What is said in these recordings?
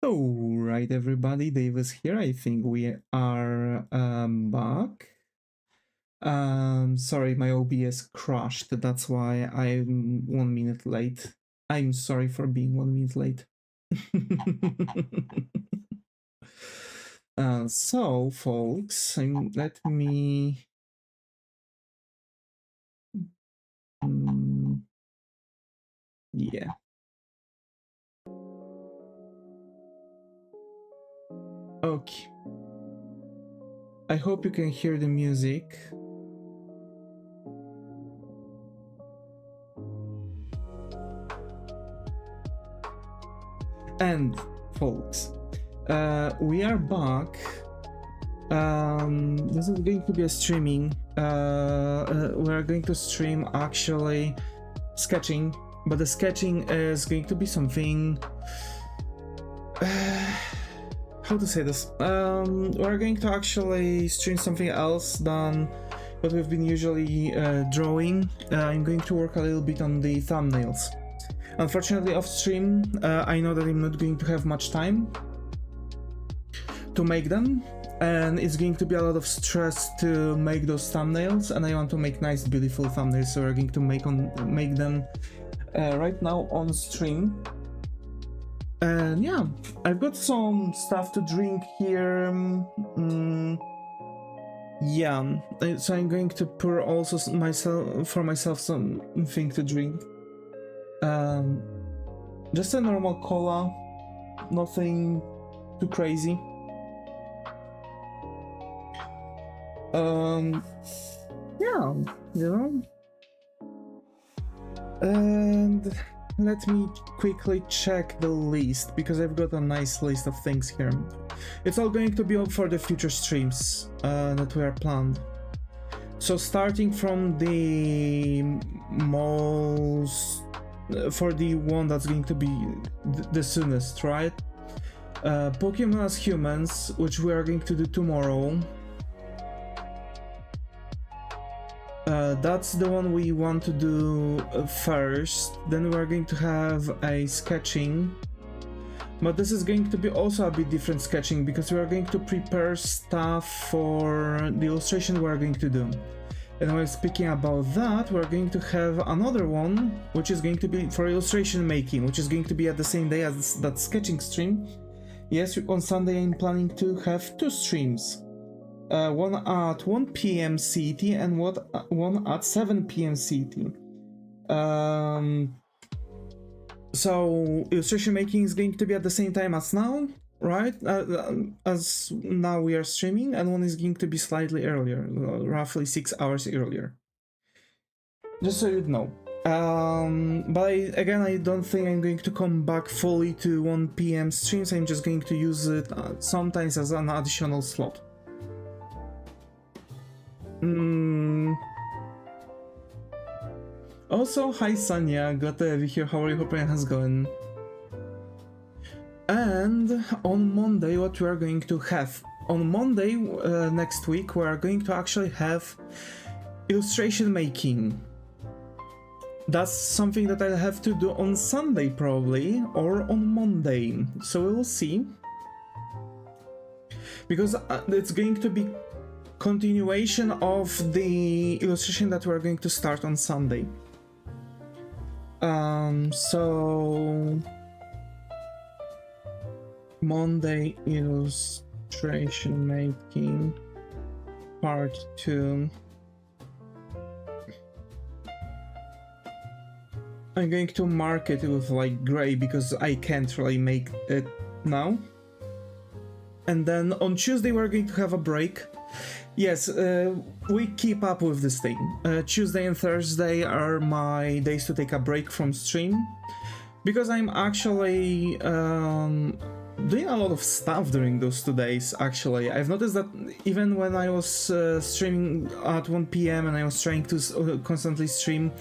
Alright everybody, Davis here. I think we are back. Sorry, my OBS crashed, that's why I'm 1 minute late. I'm sorry for being 1 minute late. So folks, let me... yeah. Okay. I hope you can hear the music. And folks, we are back. This is going to be a streaming. We're going to stream actually sketching, but the sketching is going to be something. How to say this? We're going to actually stream something else than what we've been usually drawing. I'm going to work a little bit on the thumbnails. Unfortunately, off stream, I know that I'm not going to have much time to make them, and it's going to be a lot of stress to make those thumbnails, and I want to make nice, beautiful thumbnails, so we're going to make them right now on stream. And yeah, I've got some stuff to drink here. Yeah, so I'm going to pour also for myself something to drink. Just a normal cola, nothing too crazy. Yeah, you know. And let me quickly check the list, because I've got a nice list of things here. It's all going to be up for the future streams that we are planned. So starting from the most... for the one that's going to be the soonest, right? Pokemon as Humans, which we are going to do tomorrow. That's the one we want to do first. Then we're going to have a sketching, but this is going to be also a bit different sketching, because we are going to prepare stuff for the illustration we're going to do. And while speaking about that, we're going to have another one, which is going to be for illustration making, which is going to be at the same day as that sketching stream. Yes, on Sunday I'm planning to have 2 streams. One at 1 PM CT and one at 7 PM CT. So illustration making is going to be at the same time as now, right? As now we are streaming, and one is going to be slightly earlier, roughly 6 hours earlier. Just so you know. But again, I don't think I'm going to come back fully to 1 PM streams. I'm just going to use it sometimes as an additional slot. Also, hi Sanya, got to have you here. How are you? Hope it has gone. And on Monday, what we are going to have? On Monday next week, we are going to actually have illustration making. That's something that I'll have to do on Sunday probably, or on Monday. So we'll see. Because it's going to be continuation of the illustration that we're going to start on Sunday. So Monday illustration making part 2. I'm going to mark it with like gray because I can't really make it now. And then on Tuesday we're going to have a break. Yes, we keep up with this thing. Tuesday and Thursday are my days to take a break from stream, because I'm actually doing a lot of stuff during those 2 days, actually. I've noticed that even when I was streaming at 1 PM and I was trying to constantly stream,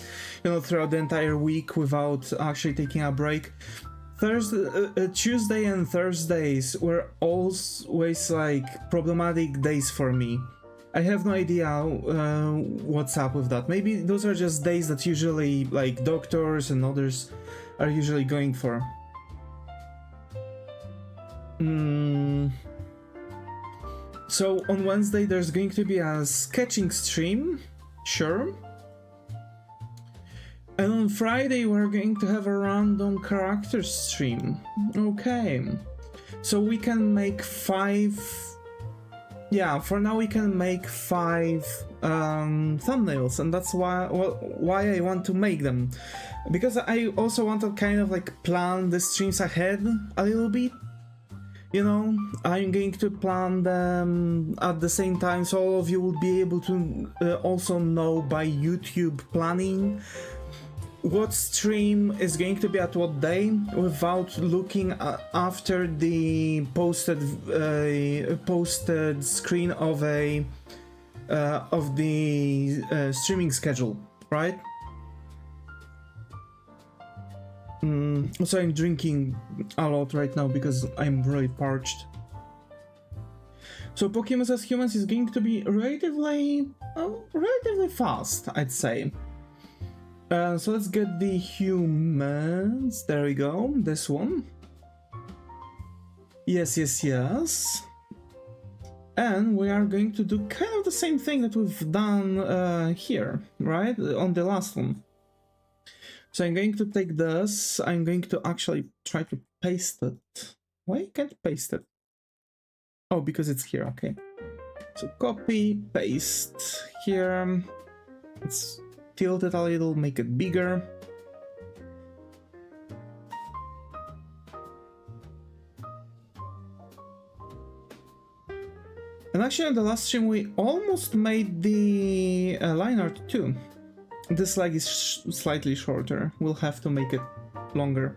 you know, throughout the entire week without actually taking a break, Tuesday and Thursdays were always like problematic days for me. I have no idea what's up with that. Maybe those are just days that usually like doctors and others are usually going for. So on Wednesday there's going to be a sketching stream, sure. And on Friday we're going to have a random character stream. Okay. So we can make 5... Yeah, for now we can make 5 thumbnails, and that's why I want to make them. Because I also want to kind of like plan the streams ahead a little bit. You know, I'm going to plan them at the same time, so all of you will be able to also know by YouTube planning what stream is going to be at what day without looking after the posted screen of the streaming schedule, right? Also, I'm drinking a lot right now because I'm really parched. So Pokemon as humans is going to be relatively fast, I'd say. So let's get the humans. There we go. This one. Yes. And we are going to do kind of the same thing that we've done here, right? On the last one. So I'm going to take this. I'm going to actually try to paste it. Why can't I paste it? Oh, because it's here. Okay. So copy, paste here. Let's tilt it a little, make it bigger. And actually on the last stream we almost made the line art too. This leg is slightly shorter, we'll have to make it longer.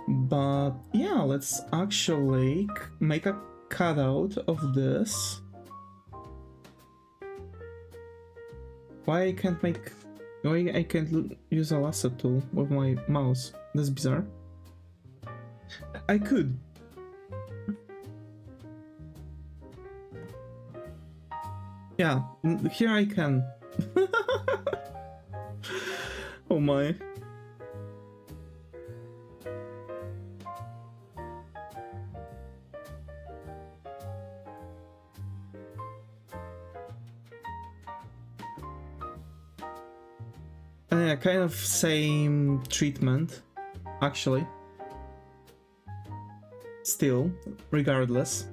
But yeah, let's actually make a cutout of this. Why I can't use a lasso tool with my mouse? That's bizarre. I could. Yeah, here I can. Oh my. Yeah, kind of same treatment, actually. Still, regardless.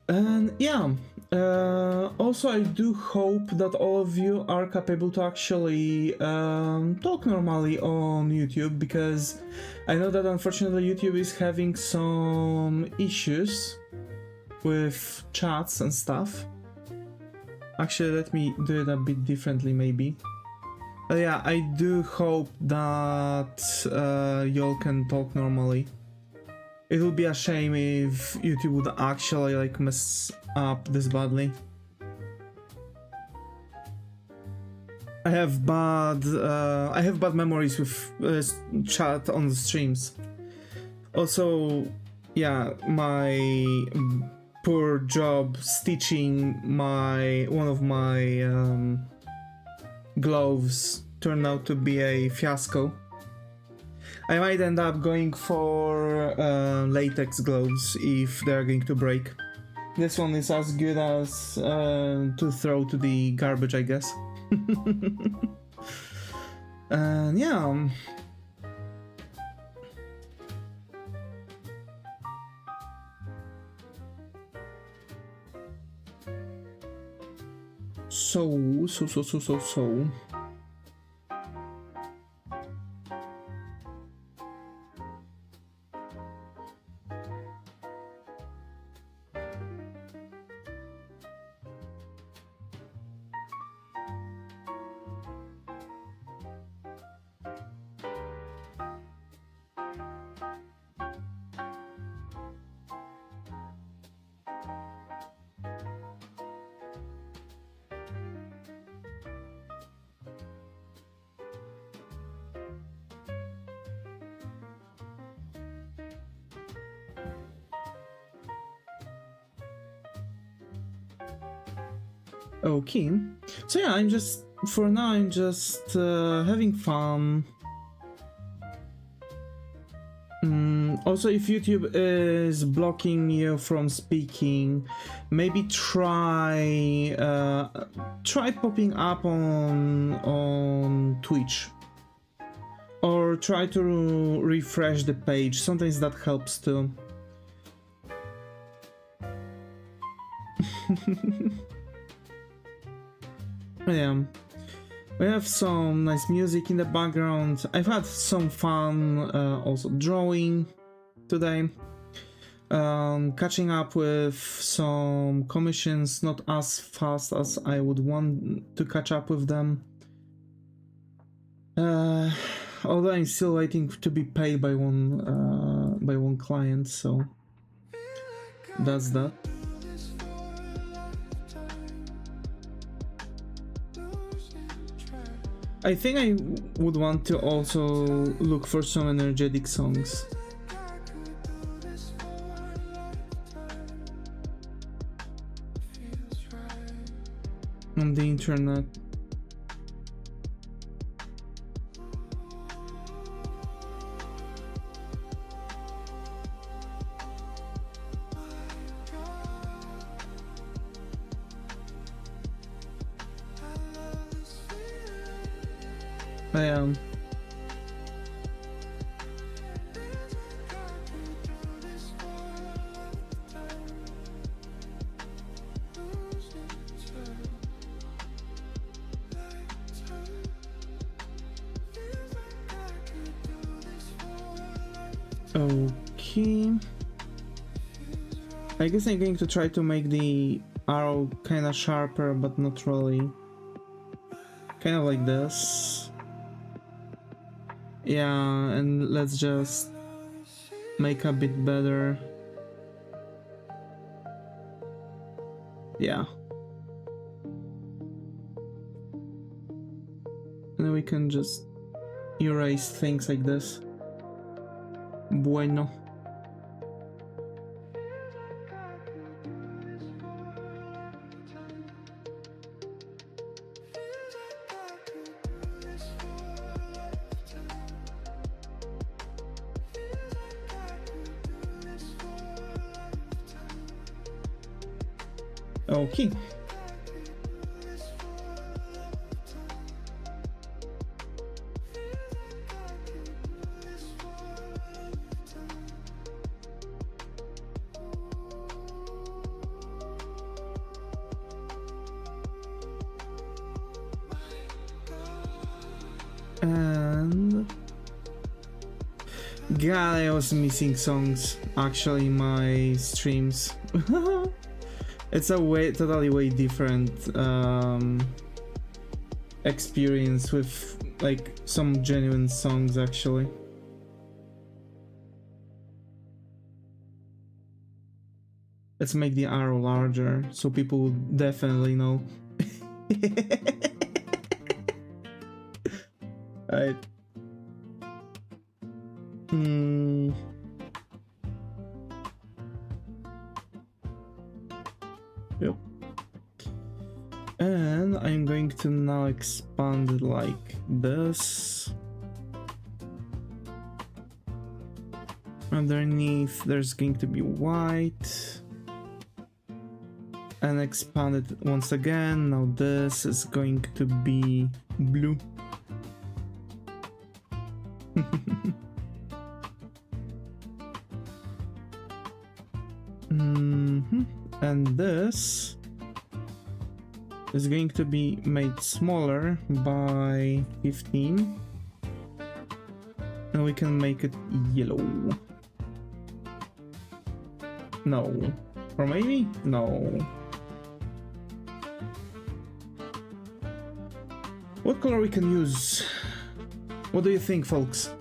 And yeah, also I do hope that all of you are capable to actually talk normally on YouTube, because I know that unfortunately YouTube is having some issues with chats and stuff. Actually, let me do it a bit differently maybe. Yeah, I do hope that y'all can talk normally. It would be a shame if YouTube would actually like mess up this badly. I have bad memories with chat on the streams. Also, yeah, my poor job stitching one of my gloves turned out to be a fiasco. I might end up going for latex gloves if they're going to break. This one is as good as to throw to the garbage, I guess. And yeah. So. Okay, so yeah, for now I'm just having fun. Also, if YouTube is blocking you from speaking, maybe try popping up on Twitch, or try to refresh the page. Sometimes that helps too. Yeah. We have some nice music in the background. I've had some fun also drawing today. Catching up with some commissions, not as fast as I would want to catch up with them. Although I'm still waiting to be paid by one client, so that's that. I think I would want to also look for some energetic songs. On the internet. I am. Okay. I guess I'm going to try to make the arrow kind of sharper, but not really. Kind of like this. Yeah, and let's just make a bit better. Yeah. And then we can just erase things like this. Bueno. Okay. And God, I was missing songs actually in my streams. It's a totally way different experience with like some genuine songs actually. Let's make the arrow larger so people will definitely know. Alright. Yep. And I'm going to now expand it like this. Underneath there's going to be white. And expand it once again. Now this is going to be blue. And this is going to be made smaller by 15. And we can make it yellow. No. Or maybe? No. What color we can use? What do you think, folks?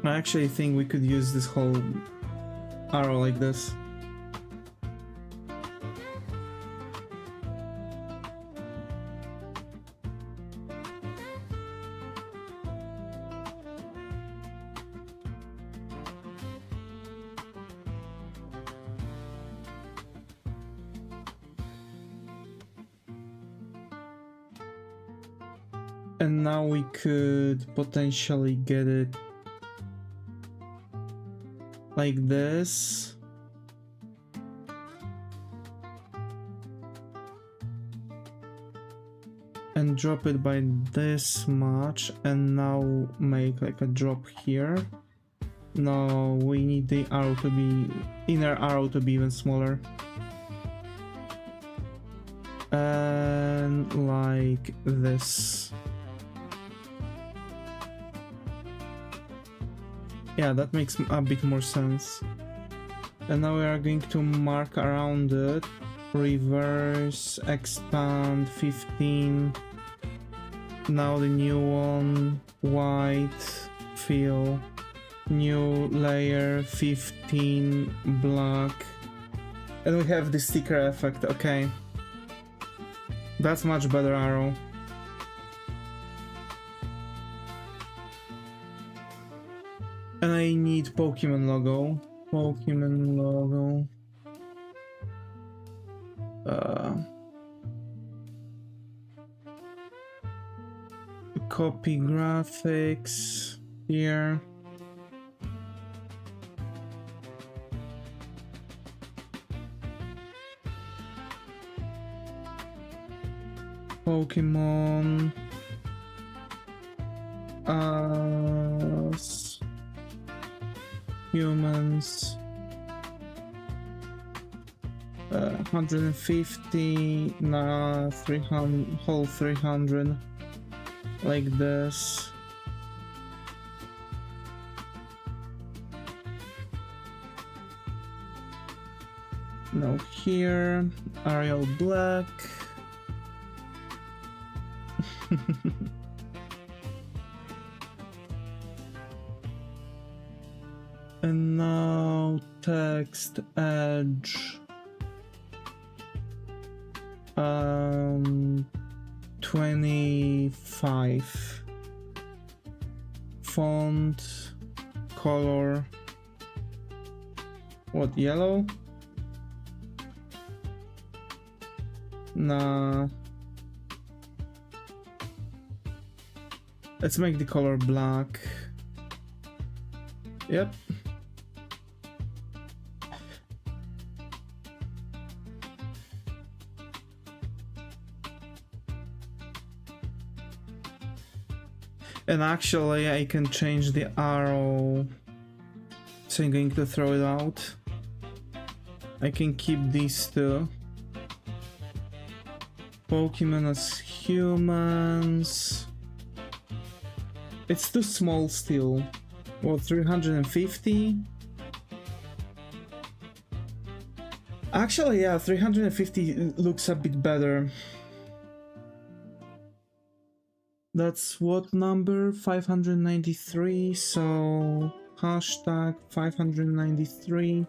I actually think we could use this whole arrow like this. And now we could potentially get it like this. And drop it by this much, and now make like a drop here. No, we need the arrow to be, inner arrow to be even smaller. And like this. Yeah, that makes a bit more sense. And now we are going to mark around it. Reverse, expand, 15. Now the new one, white, fill. New layer, 15, black. And we have the sticker effect, okay. That's much better arrow. And I need Pokemon logo. Pokemon logo. Copy graphics here. Pokemon us humans 150, nah, 300, whole 300, like this. Now here, Arial Black. And now text edge 25, font color, what, yellow? Nah, let's make the color black. Yep. And actually I can change the arrow, so I'm going to throw it out. I can keep these two. Pokemon as humans. It's too small still. What, 350? Actually, yeah, 350 looks a bit better. That's what number? 593, so hashtag 593.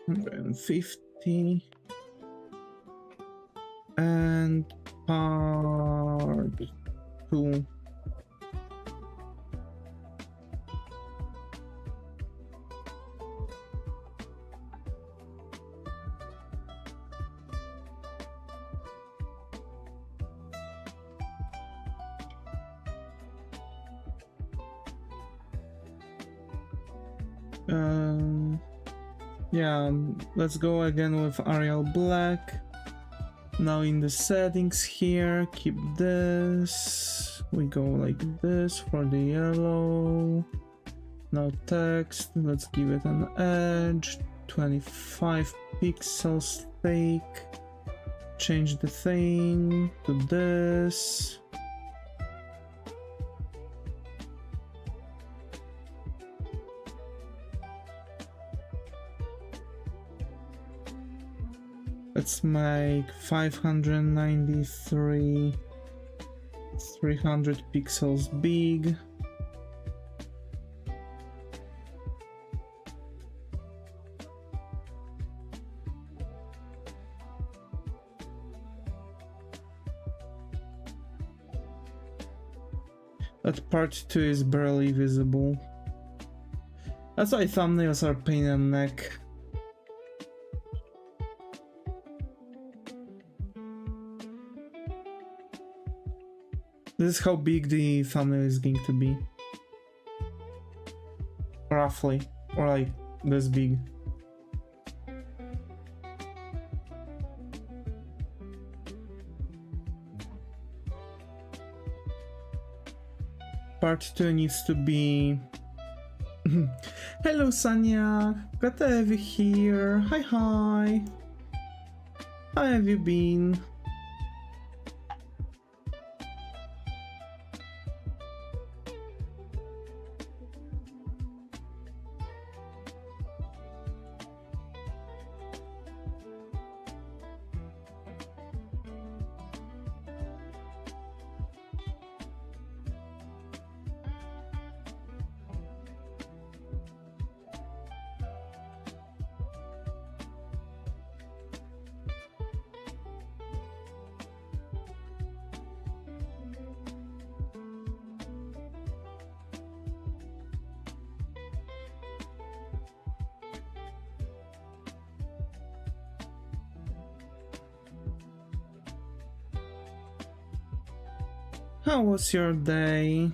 150. And part 2. Yeah, let's go again with Arial Black. Now in the settings here, keep this. We go like this for the yellow. Now text, let's give it an edge. 25 pixels thick. Change the thing to this. Let's make 593, 300 pixels big. That part 2 is barely visible. That's why thumbnails are pain in the neck. This is how big the thumbnail is going to be. Roughly. Or like this big. Part 2 needs to be... Hello Sanya, glad to have you here. Hi hi. How have you been? How was your day?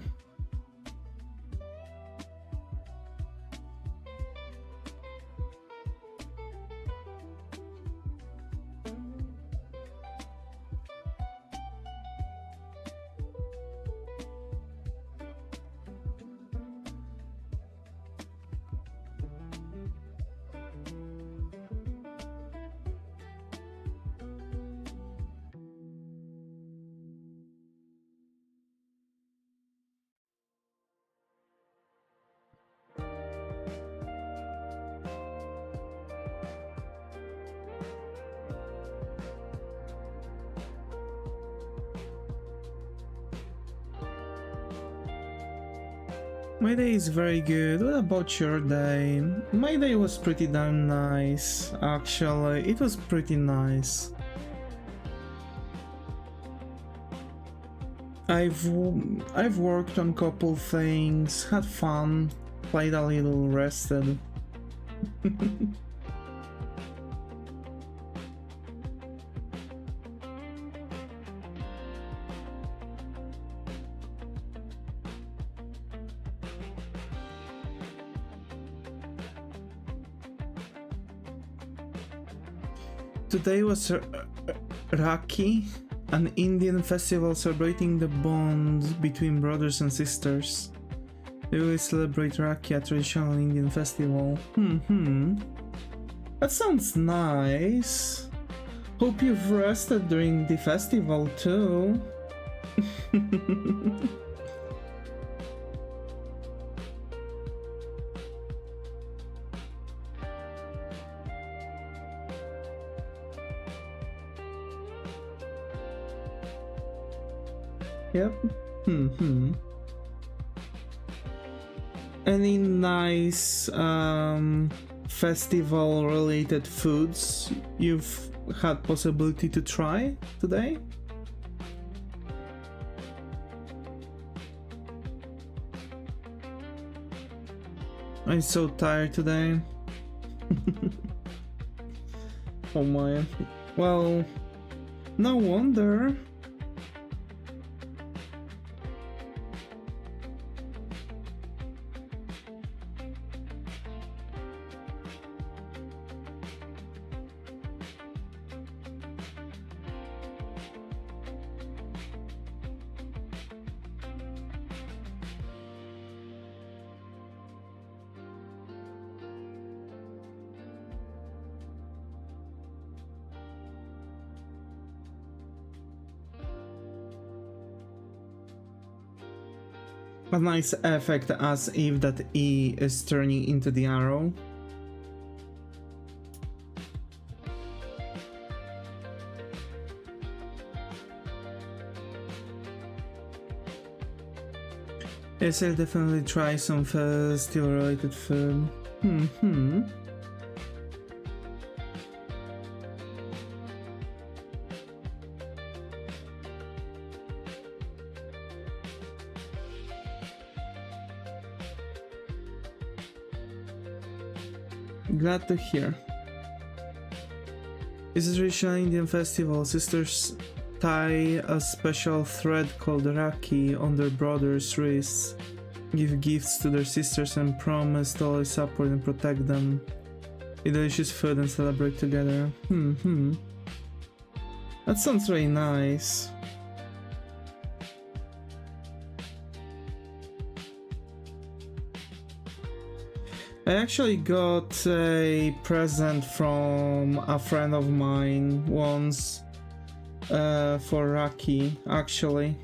My day is very good. What about your day? My day was pretty damn nice. Actually, it was pretty nice. I've worked on couple things, had fun, played a little, rested. Today was Rakhi, an Indian festival celebrating the bond between brothers and sisters. They will celebrate Rakhi, a traditional Indian festival. That sounds nice. Hope you've rested during the festival too. Yep. Any nice festival related foods you've had possibility to try today? I'm so tired today. Oh my. Well, no wonder. A nice effect as if that E is turning into the arrow. Yes, I'll definitely try some festival related food. Glad to hear. It's a traditional Indian festival. Sisters tie a special thread called Raki on their brothers' wrists, give gifts to their sisters and promise to always support and protect them, eat delicious food and celebrate together. That sounds really nice. I actually got a present from a friend of mine once for Raki, actually.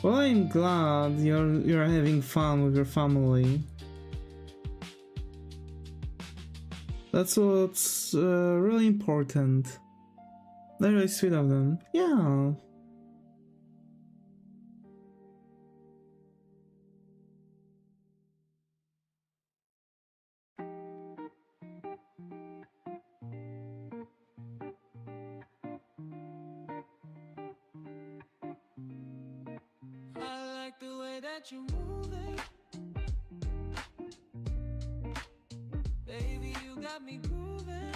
Well, I'm glad you're having fun with your family. That's what's really important. They're really sweet of them. Yeah. You move it, baby, you got me grooving.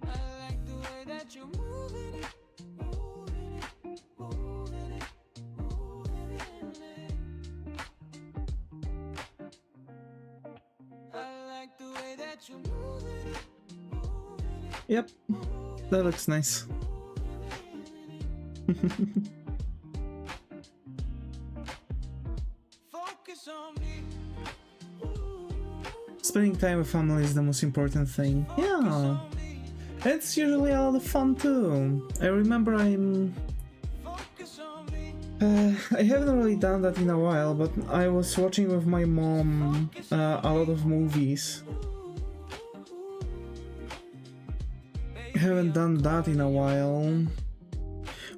I like the way that you're moving it, moving it, moving it, moving it. I like the way that you're moving it, moving it. Yep, that looks nice. Spending time with family is the most important thing. Yeah, it's usually a lot of fun too. I remember I haven't really done that in a while, but I was watching with my mom a lot of movies. I haven't done that in a while.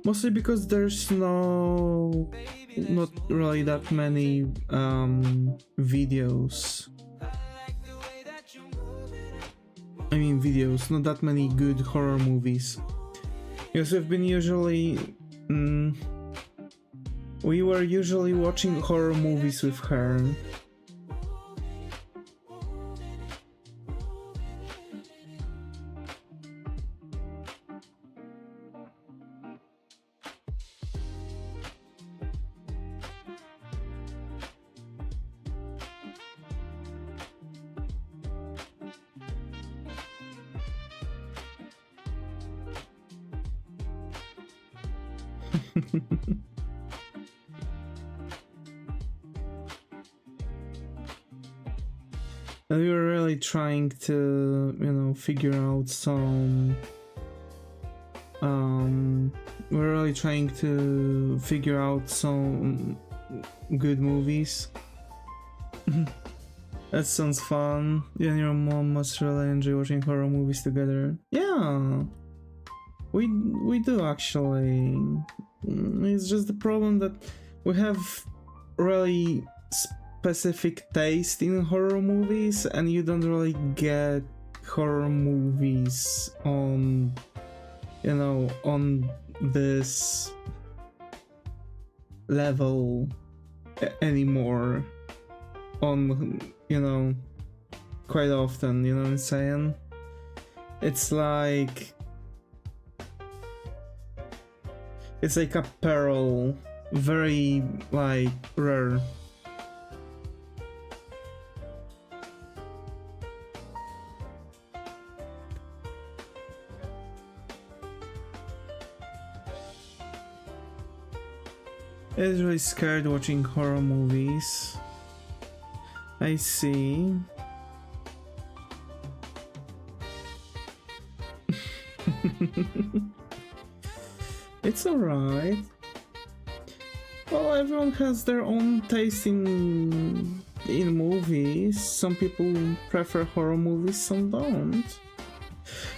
Mostly because there's not really that many videos. I mean videos, not that many good horror movies. Because we've been usually... we were usually watching horror movies with her. And we were really trying to, you know, figure out some... we're really trying to figure out some good movies. That sounds fun. You and your mom must really enjoy watching horror movies together. Yeah, we do actually. It's just the problem that we have really specific taste in horror movies, and you don't really get horror movies on, you know, on this level anymore. On, you know, quite often, you know what I'm saying? It's like a pearl, very like rare. Is really scared watching horror movies. I see. It's alright. Well, everyone has their own taste in movies. Some people prefer horror movies, some don't.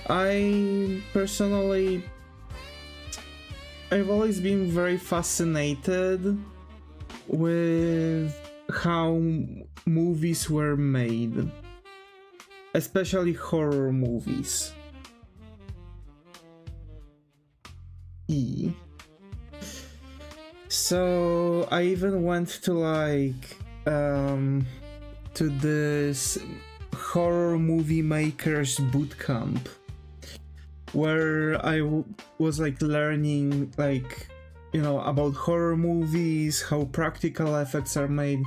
I personally, I've always been very fascinated with how movies were made, especially horror movies. So I even went to to this horror movie makers boot camp where I was learning about horror movies, how practical effects are made.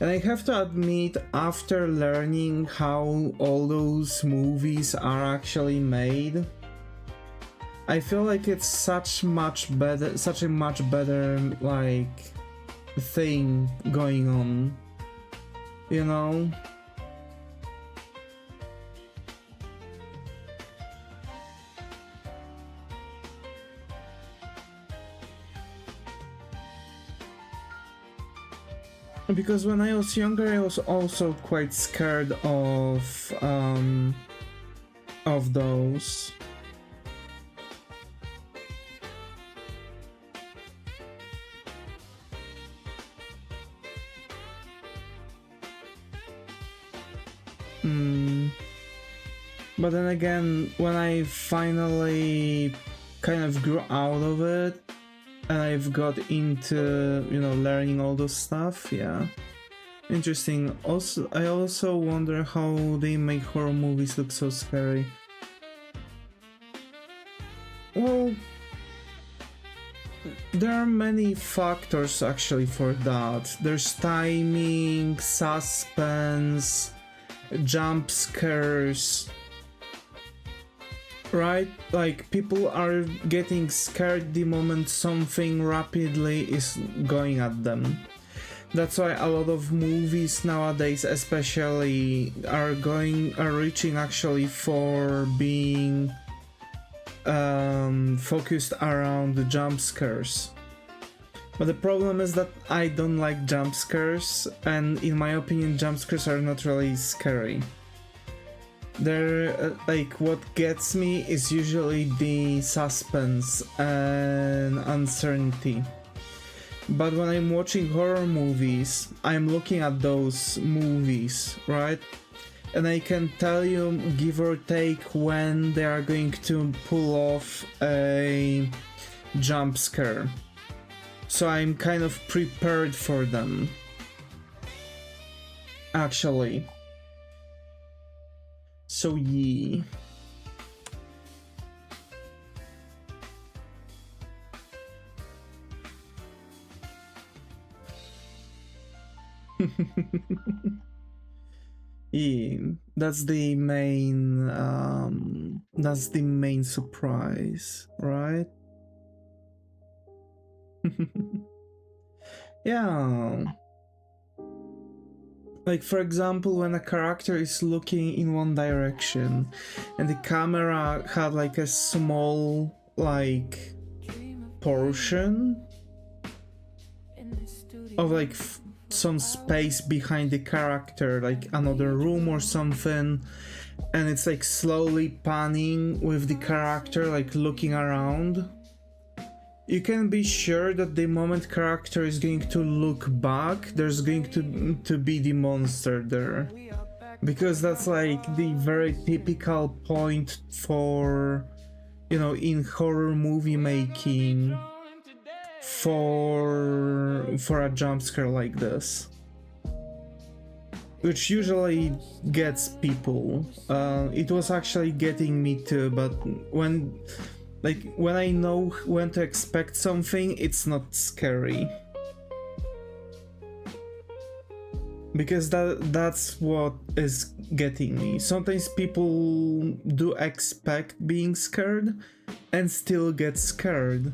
And I have to admit, after learning how all those movies are actually made, I feel like it's such a much better thing going on, you know? Because when I was younger, I was also quite scared of those. But then again, when I finally kind of grew out of it, and I've got into, learning all those stuff, yeah. Interesting. Also, I also wonder how they make horror movies look so scary. Well, there are many factors actually for that. There's timing, suspense, jump scares, right? Like, people are getting scared the moment something rapidly is going at them. That's why a lot of movies nowadays especially are reaching actually for being focused around the jump scares. But the problem is that I don't like jump scares, and in my opinion jump scares are not really scary. They're what gets me is usually the suspense and uncertainty. But when I'm watching horror movies, I'm looking at those movies, right? And I can tell you, give or take, when they are going to pull off a jump scare. So I'm kind of prepared for them, actually. So yeah. Yeah, that's the main surprise, right? Yeah. Like, for example, when a character is looking in one direction and the camera had a small portion of some space behind the character, like another room or something, and it's slowly panning with the character looking around, you can be sure that the moment character is going to look back, there's going to be the monster there, because that's the very typical point for, in horror movie making, for a jump scare like this, which usually gets people. It was actually getting me too, but when I know when to expect something, it's not scary, because that's what is getting me. Sometimes people do expect being scared and still get scared.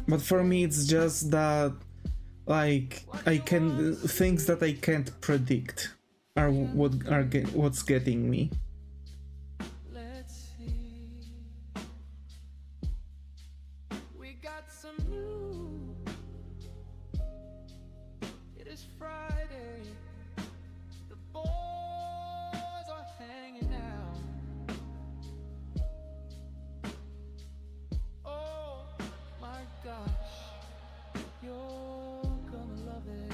But for me, it's just that, like, things that I can't predict are what's getting me. Let's see. We got some news. It is Friday. The boys are hanging out. Oh my gosh, you're gonna love it.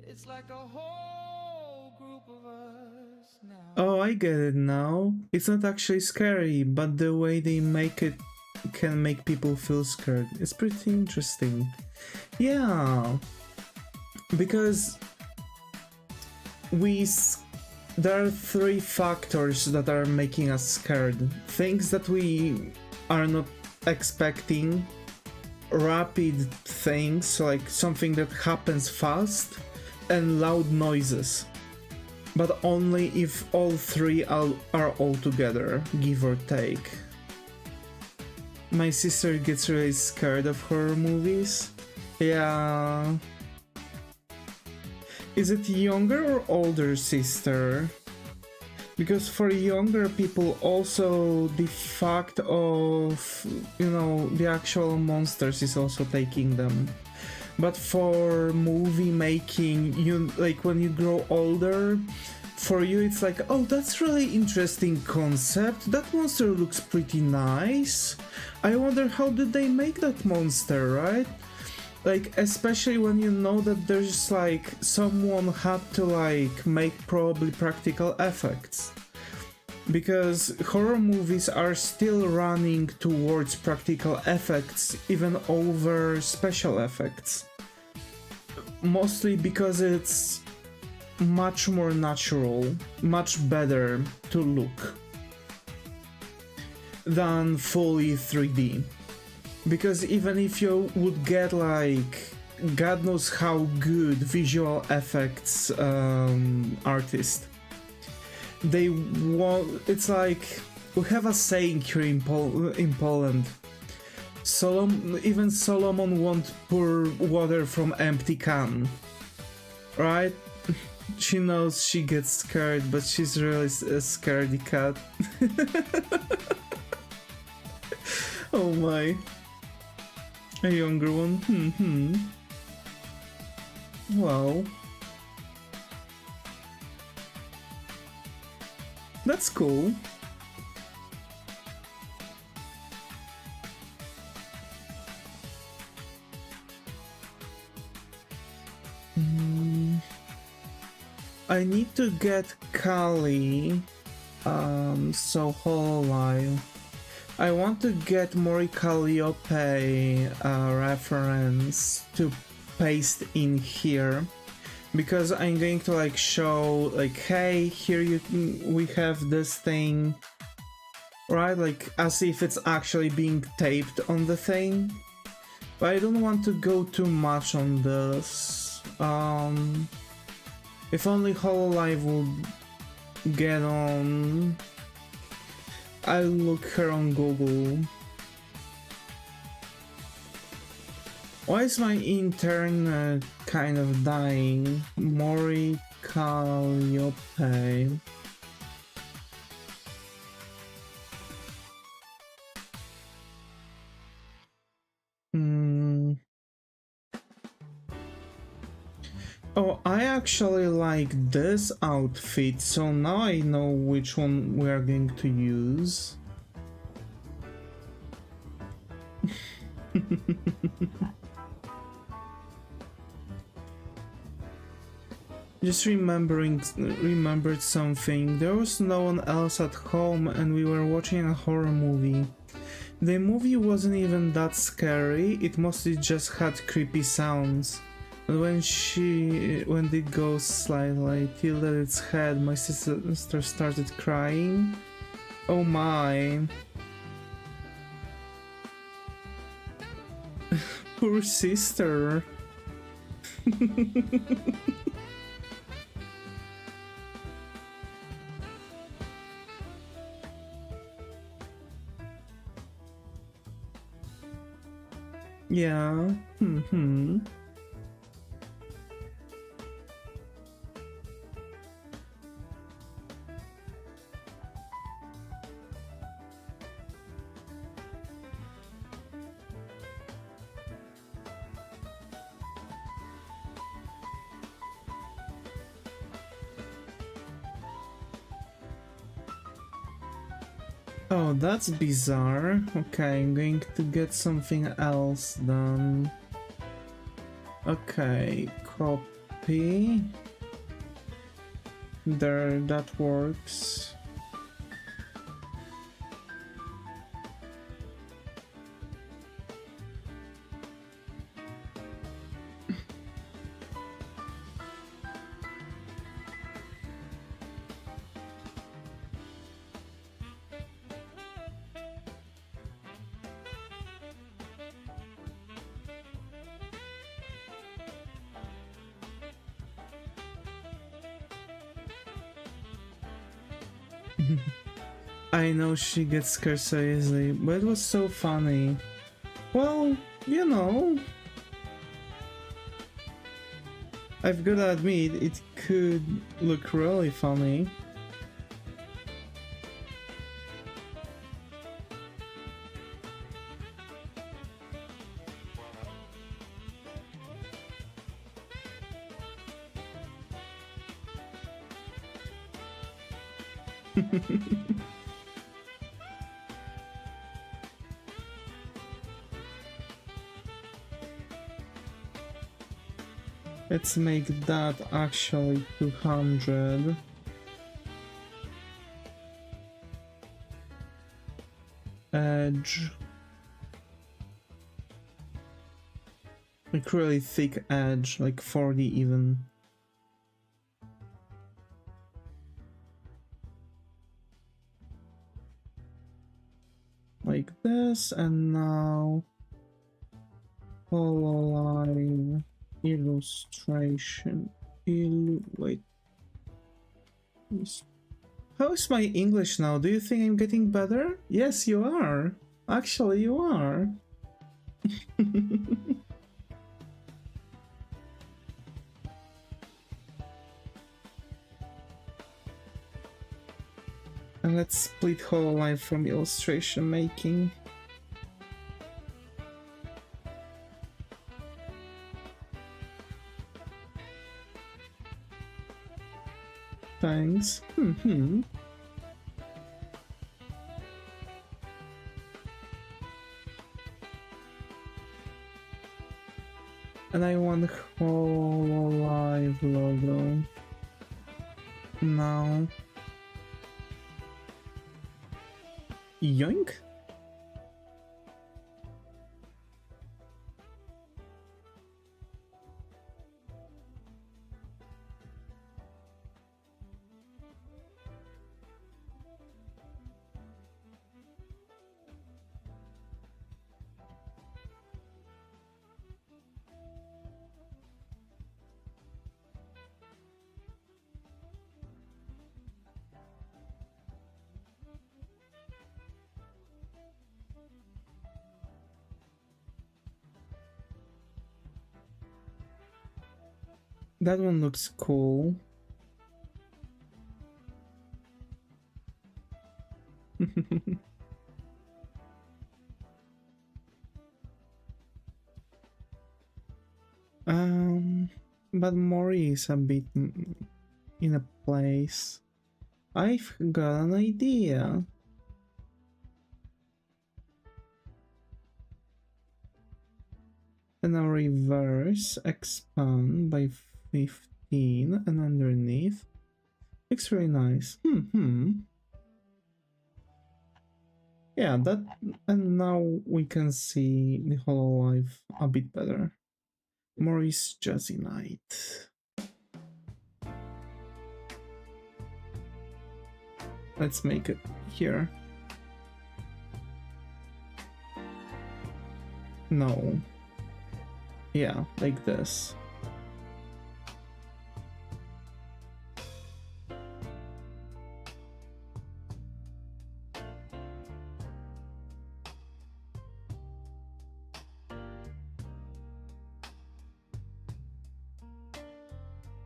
It's like a whole group of us now. Oh, I get it now. It's not actually scary, but the way they make it can make people feel scared. It's pretty interesting. Yeah, because there are three factors that are making us scared. Things that we are not expecting, rapid things like something that happens fast, and loud noises. But only if all three are all together, give or take. My sister gets really scared of horror movies. Yeah. Is it younger or older sister? Because for younger people also the fact of, the actual monsters is also taking them. But for movie making, when you grow older, for you it's like, oh, that's really interesting concept. That monster looks pretty nice. I wonder how did they make that monster, right? Like, especially when you know that there's like someone had to like make probably practical effects. Because horror movies are still running towards practical effects even over special effects. Mostly because it's much more natural, much better to look than fully 3D. Because even if you would get like God knows how good visual effects artist, they want, it's like we have a saying here in Poland. Even Solomon won't pour water from empty can, right? She knows she gets scared, but she's really a scaredy cat. Oh my. A younger one? Well. That's cool. I need to get Kali, so Hololive. I want to get Mori Calliope reference to paste in here, because I'm going to like show like, hey, here we have this thing, right? Like as if it's actually being taped on the thing. But I don't want to go too much on this. If only Hololive would get on. I'll look her on Google. Why is my internet kind of dying? Mori Calliope. Oh, I actually like this outfit, so now I know which one we are going to use. Just remembered something. There was no one else at home and we were watching a horror movie. The movie wasn't even that scary, it mostly just had creepy sounds. And when the ghost slightly tilted its head, my sister started crying. Oh my. Poor sister. Yeah. Hmm. Oh, that's bizarre. Okay, I'm going to get something else done. Okay, copy. There, that works. I know she gets scared so easily, but it was so funny. Well, you know, I've gotta admit, it could look really funny. Let's make that actually 200. Edge. Like really thick edge, like 40 even. Like this, and now line illustration. Wait. How is my English now? Do you think I'm getting better? Yes, you are. Actually, you are. And let's split HoloLive from illustration making. Thanks. And I want HoloLive logo. Now. Yoink? That one looks cool. But Mori is a bit in a place. I've got an idea. And now reverse expand by 15 and underneath. Looks really nice. Yeah, that, and now we can see the HoloLive a bit better. Maurice Jazzy Knight. Let's make it here. No. Yeah, like this.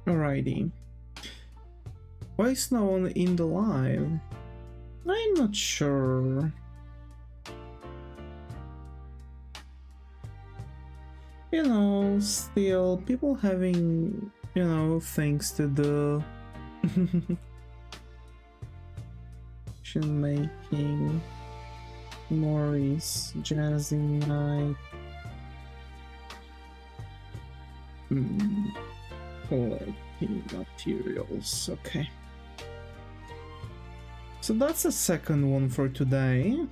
Alrighty. Why is no one in the live? I'm not sure. You know, still people having, you know, things to do. Making, Maurice, Jazzy Night. Collecting materials, okay. So that's the second one for today.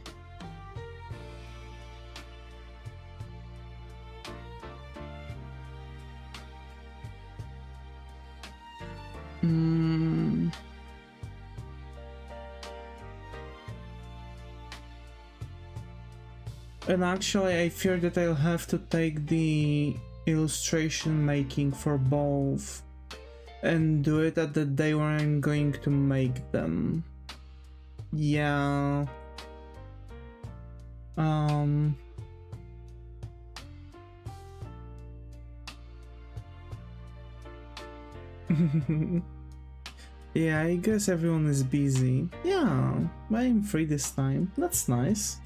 And actually I fear that I'll have to take the illustration making for both and do it at the day where I'm going to make them. Yeah. Yeah, I guess everyone is busy. Yeah, I'm free this time. That's nice.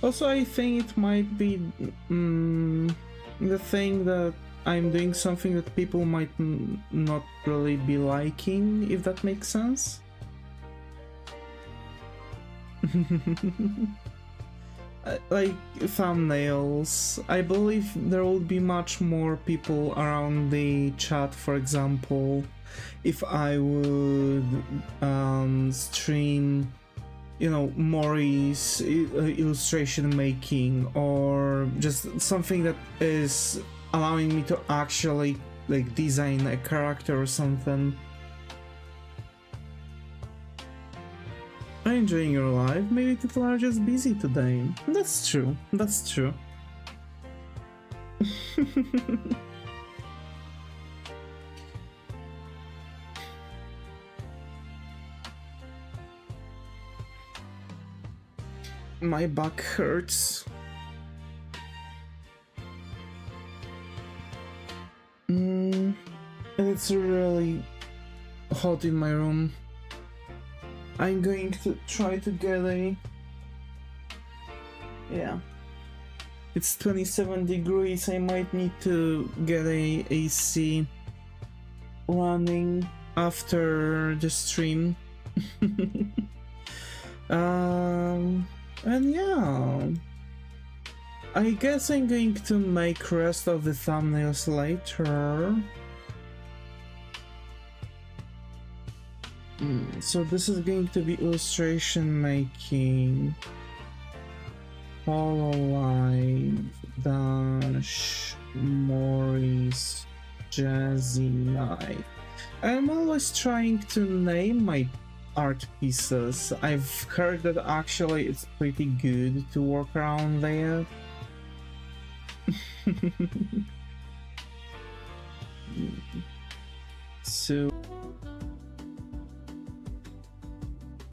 Also, I think it might be the thing that I'm doing something that people might not really be liking, if that makes sense. Like thumbnails, I believe there would be much more people around the chat, for example, if I would stream, you know, Mori's illustration making, or just something that is allowing me to actually like design a character or something. I'm enjoying your life. Maybe people are just busy today. That's true. That's true. My back hurts. And it's really hot in my room. I'm going to try to get a... Yeah. It's 27 degrees. I might need to get a AC running after the stream. And yeah, I guess I'm going to make rest of the thumbnails later. So this is going to be illustration making. Hololive dash Maurice Jazzy Night. I'm always trying to name my art pieces. I've heard that actually it's pretty good to work around there. So